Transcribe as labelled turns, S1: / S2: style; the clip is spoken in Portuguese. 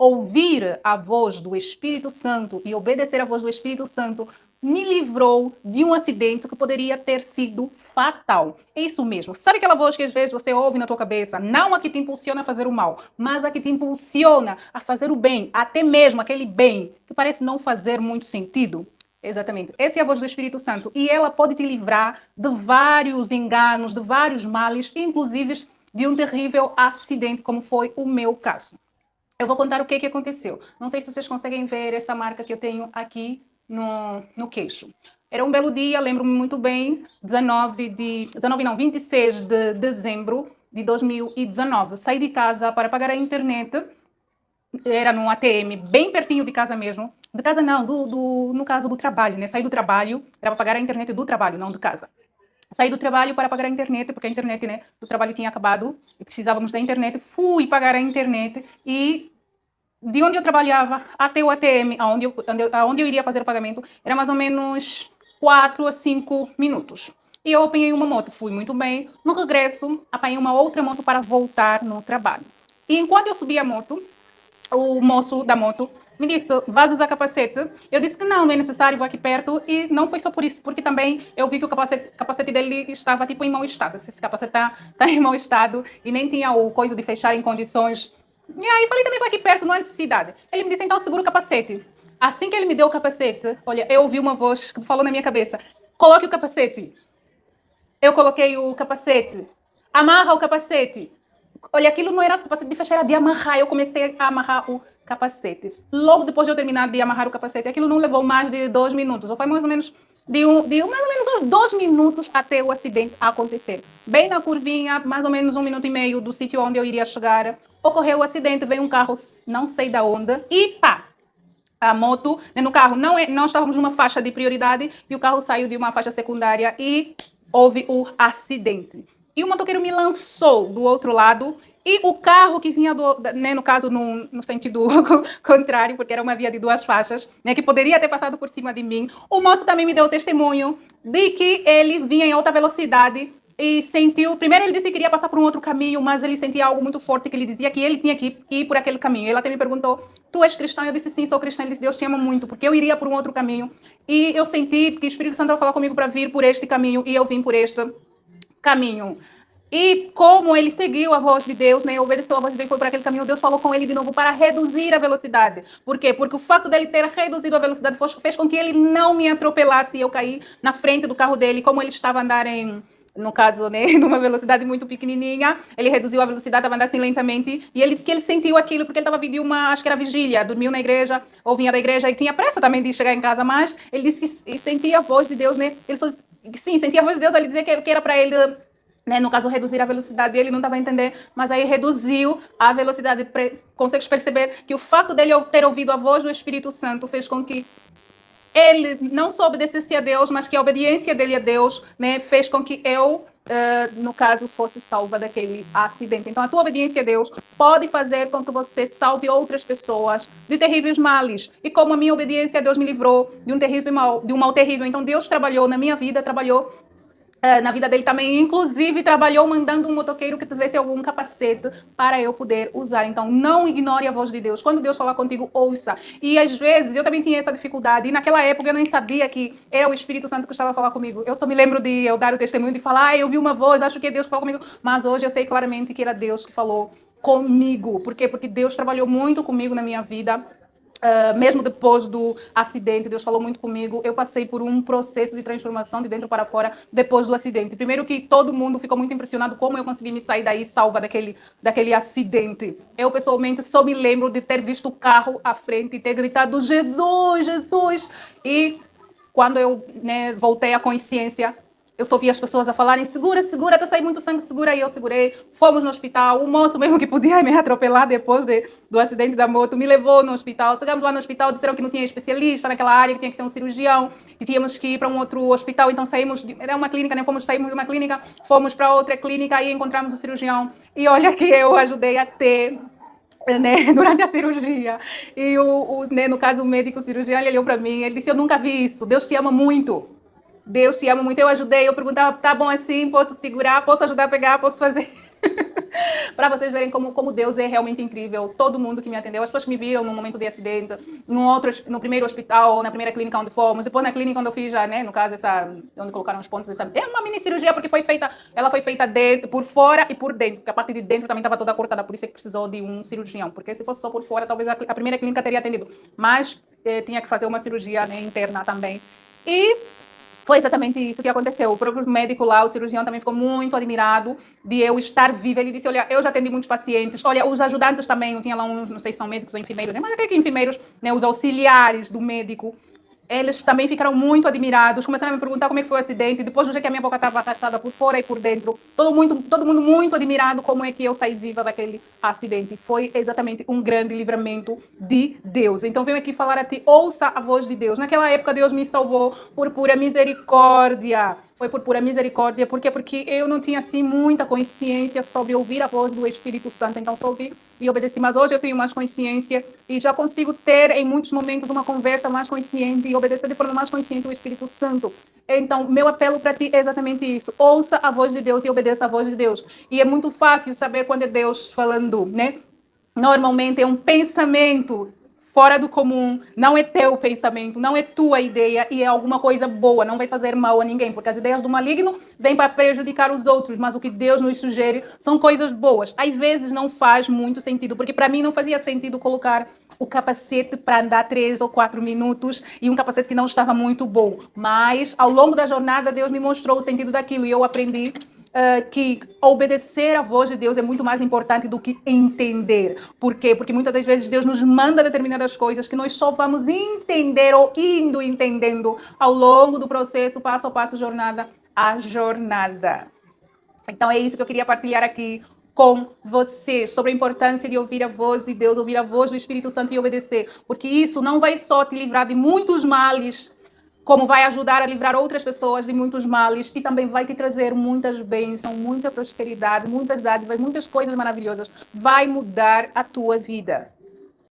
S1: ouvir a voz do Espírito Santo e obedecer à voz do Espírito Santo me livrou de um acidente que poderia ter sido fatal. É isso mesmo. Sabe aquela voz que às vezes você ouve na tua cabeça? Não a que te impulsiona a fazer o mal, mas a que te impulsiona a fazer o bem, até mesmo aquele bem que parece não fazer muito sentido. Exatamente. Essa é a voz do Espírito Santo. E ela pode te livrar de vários enganos, de vários males, inclusive de um terrível acidente, como foi o meu caso. Eu vou contar o que aconteceu. Não sei se vocês conseguem ver essa marca que eu tenho aqui no queixo. Era um belo dia, lembro-me muito bem, 26 de dezembro de 2019. Saí de casa para pagar a internet, era num ATM, bem pertinho de casa mesmo. De casa não, no caso do trabalho, né? Saí do trabalho, era para pagar a internet do trabalho, não de casa. Saí do trabalho para pagar a internet, porque a internet, né, do trabalho tinha acabado e precisávamos da internet. Fui pagar a internet e de onde eu trabalhava até o ATM, aonde eu iria fazer o pagamento, era mais ou menos 4 a 5 minutos. E eu apanhei uma moto, fui muito bem. No regresso, apanhei uma outra moto para voltar no trabalho. E enquanto eu subia a moto, o moço da moto me disse, vais usar capacete? Eu disse que não é necessário, vou aqui perto. E não foi só por isso, porque também eu vi que o capacete dele estava tipo em mau estado. Esse capacete está em mau estado e nem tinha o coisa de fechar em condições. E aí falei também, vou aqui perto, não há necessidade. Ele me disse, então segura o capacete. Assim que ele me deu o capacete, olha, eu ouvi uma voz que falou na minha cabeça, coloque o capacete. Eu coloquei o capacete. Amarra o capacete. Olha, aquilo não era capacete de fechar, era de amarrar. Eu comecei a amarrar o capacete. Logo depois de eu terminar de amarrar o capacete, aquilo não levou mais de 2 minutos. Ou foi mais ou menos mais ou menos uns 2 minutos até o acidente acontecer. Bem na curvinha, mais ou menos 1 minuto e meio do sítio onde eu iria chegar, ocorreu o acidente, veio um carro, não sei da onde, e pá! A moto, né, no carro, não estávamos numa faixa de prioridade e o carro saiu de uma faixa secundária e houve o acidente. E o motoqueiro me lançou do outro lado e o carro que vinha, né, no caso, no sentido contrário, porque era uma via de 2 faixas, né, que poderia ter passado por cima de mim, o moço também me deu testemunho de que ele vinha em alta velocidade e sentiu. Primeiro ele disse que queria passar por um outro caminho, mas ele sentia algo muito forte que ele dizia que ele tinha que ir por aquele caminho. Ele até me perguntou: tu és cristão? Eu disse: sim, sou cristão. Ele disse: Deus te ama muito, porque eu iria por um outro caminho. E eu senti que o Espírito Santo ia falar comigo para vir por este caminho, e eu vim por este caminho. E como ele seguiu a voz de Deus, né, obedeceu a voz de Deus, foi por aquele caminho, Deus falou com ele de novo para reduzir a velocidade. Por quê? Porque o fato dele ter reduzido a velocidade fez com que ele não me atropelasse e eu caí na frente do carro dele, como ele estava a andar no caso, né, numa velocidade muito pequenininha, ele reduziu a velocidade, estava andando assim lentamente, e ele disse que ele sentiu aquilo, porque ele estava vindo de acho que era vigília, dormiu na igreja, ou vinha da igreja, e tinha pressa também de chegar em casa, mas ele disse que sentia a voz de Deus, né, ele só disse, sim, sentia a voz de Deus, ele dizia que era para ele, né, no caso, reduzir a velocidade, ele não estava a entender, mas aí reduziu a velocidade. Consegues perceber que o fato dele ter ouvido a voz do Espírito Santo fez com que ele não só obedecesse a Deus, mas que a obediência dele a Deus, né, fez com que eu, no caso, fosse salva daquele acidente. Então, a tua obediência a Deus pode fazer com que você salve outras pessoas de terríveis males. E como a minha obediência a Deus me livrou de um terrível mal, de um mal terrível, então Deus trabalhou na minha vida, trabalhou na vida dele também, inclusive trabalhou mandando um motoqueiro que tivesse algum capacete para eu poder usar. Então, não ignore a voz de Deus. Quando Deus falar contigo, ouça. E às vezes, eu também tinha essa dificuldade. E naquela época, eu nem sabia que era o Espírito Santo que estava a falar comigo. Eu só me lembro de eu dar o testemunho, de falar, eu vi uma voz, acho que Deus falou comigo. Mas hoje eu sei claramente que era Deus que falou comigo. Por quê? Porque Deus trabalhou muito comigo na minha vida. Mesmo depois do acidente, Deus falou muito comigo. Eu passei por um processo de transformação de dentro para fora depois do acidente. Primeiro que todo mundo ficou muito impressionado como eu consegui me sair daí salva daquele acidente. Eu, pessoalmente, só me lembro de ter visto o carro à frente e ter gritado Jesus, Jesus. E quando eu, né, voltei à consciência, eu só vi as pessoas a falarem, segura, segura, tá saindo muito sangue, segura. E eu segurei, fomos no hospital. O moço mesmo que podia me atropelar depois do acidente da moto me levou no hospital. Chegamos lá no hospital, disseram que não tinha especialista naquela área, que tinha que ser um cirurgião, que tínhamos que ir para um outro hospital. Então saímos, era uma clínica, né? Saímos de uma clínica, fomos para outra clínica e encontramos o cirurgião. E olha que eu ajudei a ter, né, durante a cirurgia. E né, no caso, o médico cirurgião, ele olhou para mim, ele disse, eu nunca vi isso, Deus te ama muito. Deus te ama muito. Eu ajudei, eu perguntava, tá bom assim, posso segurar, posso ajudar a pegar, posso fazer. Para vocês verem como Deus é realmente incrível. Todo mundo que me atendeu, as pessoas que me viram no momento de acidente, no primeiro hospital, na primeira clínica onde fomos, depois na clínica onde eu fiz já, né, no caso, onde colocaram os pontos, é uma mini cirurgia porque ela foi feita dentro, por fora e por dentro, porque a parte de dentro também estava toda cortada, por isso é que precisou de um cirurgião, porque se fosse só por fora, talvez a primeira clínica teria atendido, mas tinha que fazer uma cirurgia, né, interna também. E foi exatamente isso que aconteceu. O próprio médico lá, o cirurgião, também ficou muito admirado de eu estar viva. Ele disse, olha, eu já atendi muitos pacientes. Olha, os ajudantes também, eu tinha lá uns, não sei se são médicos ou enfermeiros, né? Mas aqueles enfermeiros, né, os auxiliares do médico, eles também ficaram muito admirados, começaram a me perguntar como é que foi o acidente, depois do dia que a minha boca estava arrastada por fora e por dentro, todo mundo muito admirado como é que eu saí viva daquele acidente. Foi exatamente um grande livramento de Deus. Então venho aqui falar a ti, ouça a voz de Deus. Naquela época Deus me salvou por pura misericórdia. Foi por pura misericórdia. Por quê? Porque eu não tinha, assim, muita consciência sobre ouvir a voz do Espírito Santo. Então, só ouvi e obedeci. Mas hoje eu tenho mais consciência e já consigo ter, em muitos momentos, uma conversa mais consciente e obedecer de forma mais consciente o Espírito Santo. Então, meu apelo para ti é exatamente isso. Ouça a voz de Deus e obedeça a voz de Deus. E é muito fácil saber quando é Deus falando, né? Normalmente é um pensamento fora do comum, não é teu pensamento, não é tua ideia e é alguma coisa boa, não vai fazer mal a ninguém, porque as ideias do maligno vêm para prejudicar os outros, mas o que Deus nos sugere são coisas boas. Às vezes não faz muito sentido, porque para mim não fazia sentido colocar o capacete para andar 3 ou 4 minutos e um capacete que não estava muito bom, mas ao longo da jornada Deus me mostrou o sentido daquilo e eu aprendi que obedecer à voz de Deus é muito mais importante do que entender. Por quê? Porque muitas das vezes Deus nos manda determinadas coisas que nós só vamos entender ou indo entendendo ao longo do processo, passo a passo, jornada a jornada. Então é isso que eu queria partilhar aqui com você, sobre a importância de ouvir a voz de Deus, ouvir a voz do Espírito Santo e obedecer, porque isso não vai só te livrar de muitos males, como vai ajudar a livrar outras pessoas de muitos males e também vai te trazer muitas bênçãos, muita prosperidade, muitas dádivas, muitas coisas maravilhosas. Vai mudar a tua vida.